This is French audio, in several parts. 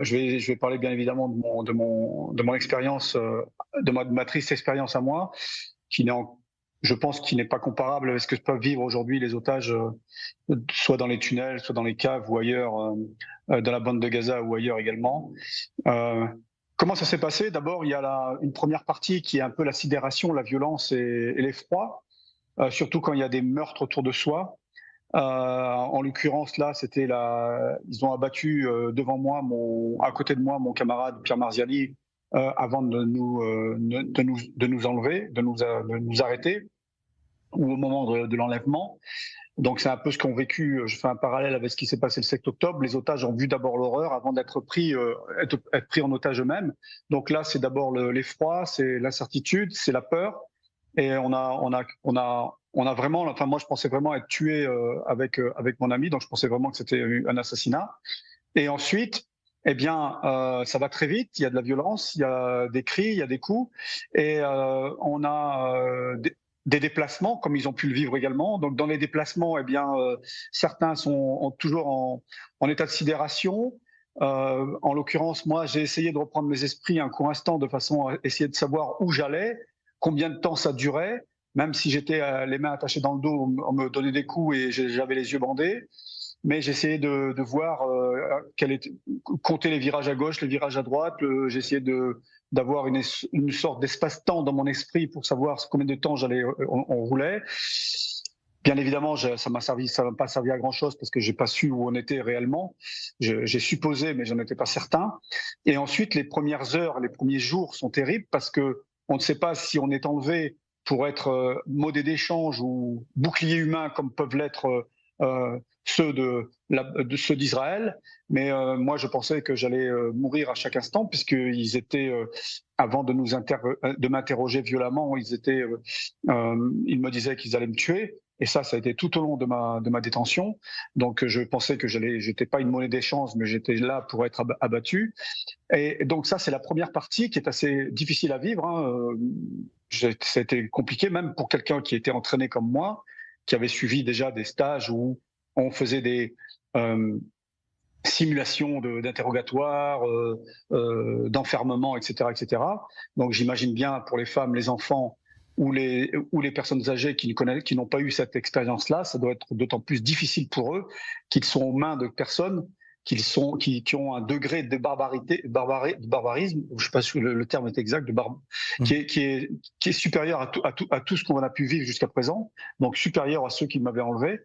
je vais parler bien évidemment de mon expérience, de ma triste expérience à moi, qui n'est en je pense qui n'est pas comparable avec ce que peuvent vivre aujourd'hui les otages, soit dans les tunnels, soit dans les caves ou ailleurs, dans la bande de Gaza ou ailleurs également. Heu, Comment ça s'est passé? D'abord, il y a une première partie qui est un peu la sidération, la violence et l'effroi, surtout quand il y a des meurtres autour de soi. En l'occurrence, là, ils ont abattu devant moi, à côté de moi, mon camarade Pierre Marziali, avant de nous enlever, de nous arrêter, ou au moment de l'enlèvement. Donc c'est un peu ce qu'ont vécu. Je fais un parallèle avec ce qui s'est passé le 7 octobre. Les otages ont vu d'abord l'horreur avant être pris en otage eux-mêmes. Donc là, c'est d'abord l'effroi, c'est l'incertitude, c'est la peur. Et on a vraiment, enfin moi je pensais vraiment être tué avec mon ami, donc je pensais vraiment que c'était un assassinat. Et ensuite, eh bien, ça va très vite. Il y a de la violence, il y a des cris, il y a des coups, et on a des déplacements, comme ils ont pu le vivre également. Donc, dans les déplacements, eh bien, certains sont toujours en état de sidération. En l'occurrence, moi, j'ai essayé de reprendre mes esprits un court instant de façon à essayer de savoir où j'allais, combien de temps ça durait, même si j'étais les mains attachées dans le dos, on me donnait des coups et j'avais les yeux bandés. Mais j'essayais de voir compter les virages à gauche, les virages à droite. J'essayais d'avoir une sorte d'espace-temps dans mon esprit pour savoir combien de temps on roulait. Bien évidemment, ça m'a pas servi à grand chose parce que j'ai pas su où on était réellement. J'ai supposé, mais j'en étais pas certain. Et ensuite, les premières heures, les premiers jours sont terribles parce que on ne sait pas si on est enlevé pour être monnaie d'échange ou bouclier humain comme peuvent l'être ceux d'Israël. Mais moi, je pensais que j'allais mourir à chaque instant, puisqu'ils étaient, avant de m'interroger violemment, ils me disaient qu'ils allaient me tuer. Et ça a été tout au long de ma détention. Donc, je pensais que j'étais pas une monnaie d'échange, mais j'étais là pour être abattu. Et donc, ça, c'est la première partie qui est assez difficile à vivre, hein. Ça a été compliqué, même pour quelqu'un qui était entraîné comme moi, qui avait suivi déjà des stages où on faisait des simulations d'interrogatoire, d'enfermement, etc., etc. Donc j'imagine bien pour les femmes, les enfants ou les personnes âgées qui n'ont pas eu cette expérience-là, ça doit être d'autant plus difficile pour eux qu'ils sont aux mains de personnes qui ont un degré de de barbarisme, je ne sais pas si le terme est exact, qui est supérieur à tout ce qu'on a pu vivre jusqu'à présent, donc supérieur à ceux qui m'avaient enlevé,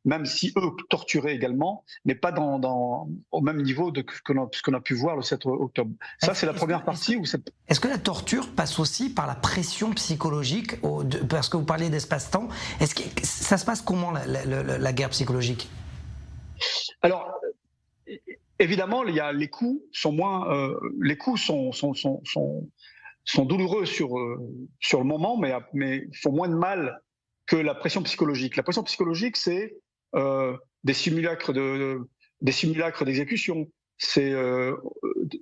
même si eux torturaient également, mais pas au même niveau de ce qu'on a pu voir le 7 octobre. Ça, c'est la première partie. Est-ce que la torture passe aussi par la pression psychologique, parce que vous parliez d'espace-temps, est-ce que ça se passe comment la guerre psychologique? Alors, évidemment, les coups sont sont douloureux sur le moment, mais font moins de mal que la pression psychologique. La pression psychologique, c'est des simulacres d'exécution. C'est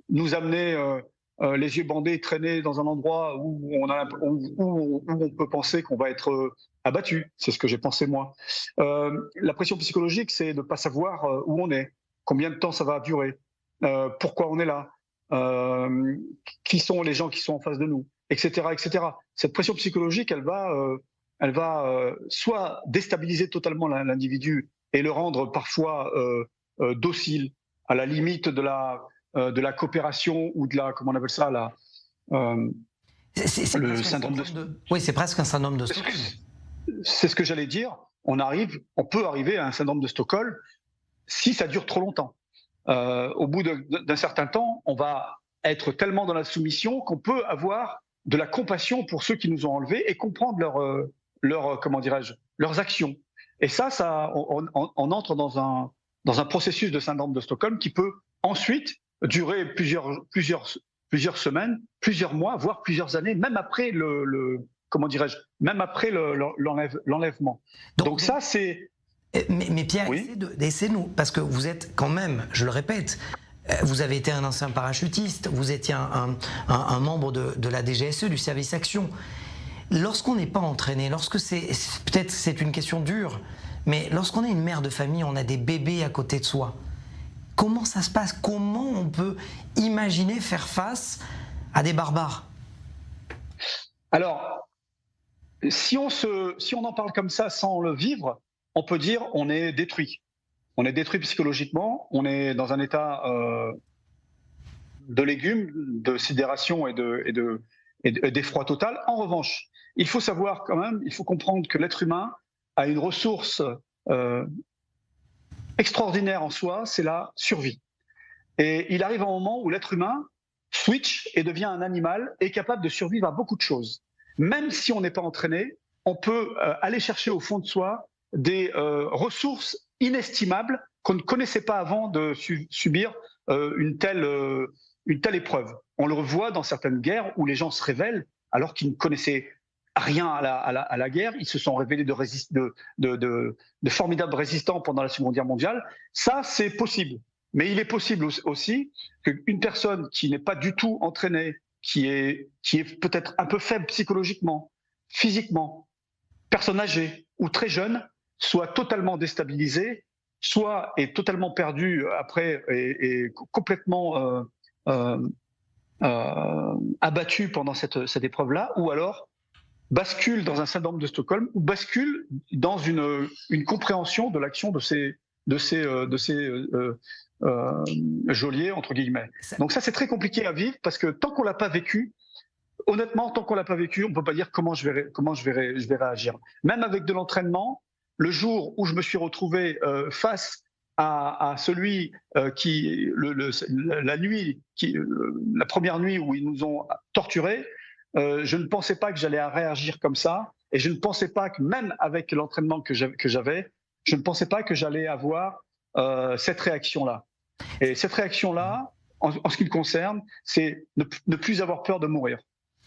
nous amener les yeux bandés, traîner dans un endroit où on peut penser qu'on va être abattu. C'est ce que j'ai pensé moi. La pression psychologique, c'est de ne pas savoir où on est, combien de temps ça va durer, pourquoi on est là, qui sont les gens qui sont en face de nous, etc., etc. Cette pression psychologique, elle va soit déstabiliser totalement l'individu et le rendre parfois docile, à la limite de la coopération ou comment on appelle ça, euh, le syndrome de. Oui, c'est presque un syndrome de Stockholm. C'est ce que j'allais dire. On peut arriver à un syndrome de Stockholm si ça dure trop longtemps. Au bout d'un certain temps, on va être tellement dans la soumission qu'on peut avoir de la compassion pour ceux qui nous ont enlevés et comprendre comment dirais-je, leurs actions. Et on entre dans un processus de syndrome de Stockholm qui peut ensuite durer plusieurs semaines, plusieurs mois, voire plusieurs années, même après comment dirais-je, même après l'enlèvement. Donc ça, c'est. Mais Pierre, Oui. essayez de nous, parce que vous êtes quand même, je le répète, vous avez été un ancien parachutiste, vous étiez un membre de la DGSE, du service action. Lorsqu'on n'est pas entraîné, peut-être c'est une question dure, mais lorsqu'on est une mère de famille, on a des bébés à côté de soi. Comment ça se passe? Comment on peut imaginer faire face à des barbares? Alors, si on en parle comme ça sans le vivre, on peut dire on est détruit. On est détruit psychologiquement, on est dans un état de légumes, de sidération et d'effroi total. En revanche, il faut savoir quand même, il faut comprendre que l'être humain a une ressource extraordinaire en soi, c'est la survie. Et il arrive un moment où l'être humain switch et devient un animal et est capable de survivre à beaucoup de choses. Même si on n'est pas entraîné, on peut aller chercher au fond de soi des ressources inestimables qu'on ne connaissait pas avant de subir une telle épreuve. On le voit dans certaines guerres où les gens se révèlent alors qu'ils ne connaissaient rien à la guerre. Ils se sont révélés de formidables résistants pendant la Seconde Guerre mondiale. Ça, c'est possible. Mais il est possible aussi qu'une personne qui n'est pas du tout entraînée, qui est peut-être un peu faible psychologiquement, physiquement, personne âgée ou très jeune, soit totalement déstabilisée, soit est totalement perdue après et complètement abattue pendant cette épreuve-là, ou alors bascule dans un syndrome de Stockholm ou bascule dans une compréhension de l'action de ces geôliers, entre guillemets. Donc ça, c'est très compliqué à vivre parce que tant qu'on l'a pas vécu, honnêtement, tant qu'on l'a pas vécu, on peut pas dire comment je vais réagir. Même avec de l'entraînement, le jour où je me suis retrouvé face à celui qui, la première nuit où ils nous ont torturés, je ne pensais pas que j'allais réagir comme ça, et je ne pensais pas que même avec l'entraînement que j'avais, je ne pensais pas que j'allais avoir cette réaction-là. Et cette réaction-là, en ce qui me concerne, c'est ne plus avoir peur de mourir.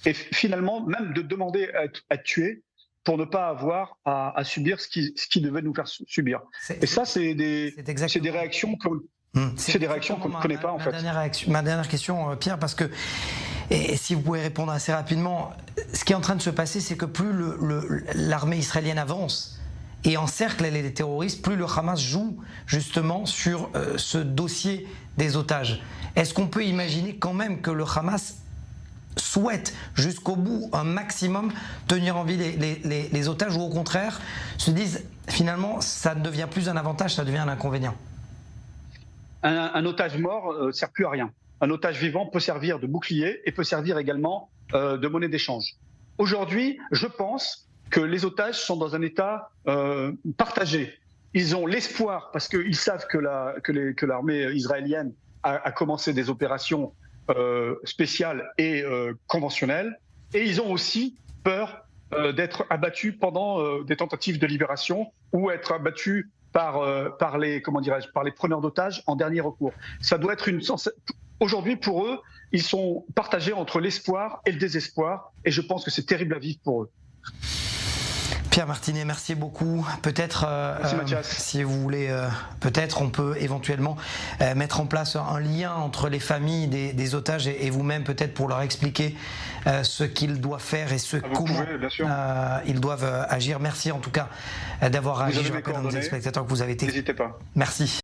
Et finalement, même de demander à être tué pour ne pas avoir à subir ce qui devait nous faire subir. Et ça, c'est des réactions qu'on ne connaît pas, en fait. Ma dernière question, Pierre, parce que, et si vous pouvez répondre assez rapidement, ce qui est en train de se passer, c'est que plus l'armée israélienne avance et encercle les terroristes, plus le Hamas joue justement sur ce dossier des otages. Est-ce qu'on peut imaginer quand même que le Hamas souhaite jusqu'au bout un maximum tenir en vie les otages, ou au contraire se disent finalement ça ne devient plus un avantage, ça devient un inconvénient? Un otage mort ne sert plus à rien. Un otage vivant peut servir de bouclier et peut servir également de monnaie d'échange. Aujourd'hui, je pense que les otages sont dans un état partagé. Ils ont l'espoir, parce qu'ils savent que l'armée israélienne a commencé des opérations spéciales et conventionnelles, et ils ont aussi peur d'être abattus pendant des tentatives de libération ou être abattus par les preneurs d'otages en dernier recours. Ça doit être aujourd'hui, pour eux, ils sont partagés entre l'espoir et le désespoir, et je pense que c'est terrible à vivre pour eux. Pierre Martinet, merci beaucoup. Peut-être, si vous voulez, peut-être on peut éventuellement mettre en place un lien entre les familles des otages et vous-même, peut-être pour leur expliquer ce qu'ils doivent faire et comment ils doivent agir. Merci en tout cas d'avoir réagi. Je rappelle à nos téléspectateurs que vous avez été. N'hésitez pas. Merci.